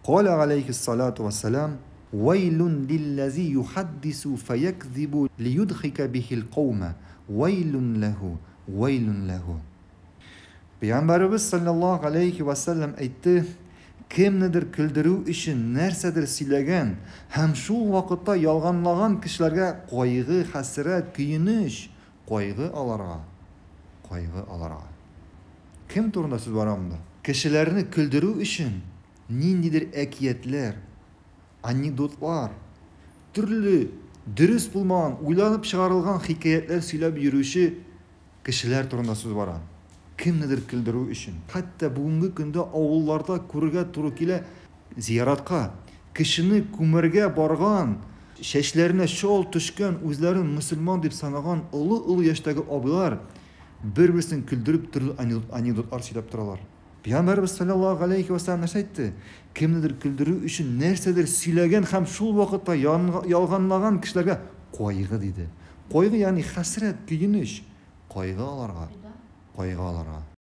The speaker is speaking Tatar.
قال عليه الصلاة والسلام: ويل للذي يحدث فيكذب ليضحك به القوم ويل له ويل له. Peygamberimiz sallallahu aleyhi ve sellem aytdi: kimnidir küldürүү üçün нәрсәдер сөйләгән һәм шул вакытта ялганлаган кешеләргә кайгы, хәсрәт, көйүнеш, кайгы аларга. Кем турында сүз бара монда? Кешеләрне күлдерү өчен ниндидер әкиятләр, анекдотлар, төрле дөрес булмаган, уйланып чыгарылган хикаятлар сөйләп йөрүче кешеләр турында сүз бара. Кемнедер күлдерү өчен. Хәтта бүгенге көндә авылларда күрергә туры килә зияратка, кешене күмәргә барган, шәчләренә шол төшкән, үзләрен мөселман дип санаган олы яшьтәге абыйлар бер-берсен күлдереп төрле анекдотлар сөйләп торалар. Пәйгамбәрбез саллаллаһу алейхи ва саллям нәрсә әйтте? Кемнедер күлдерү өчен нәрсәдер сөйләгән һәм шул вакытта ялганлаган кешеләргә кайгы диде. Кайгы ягъни хәсрәт, көйүнеш, кайгы аларга.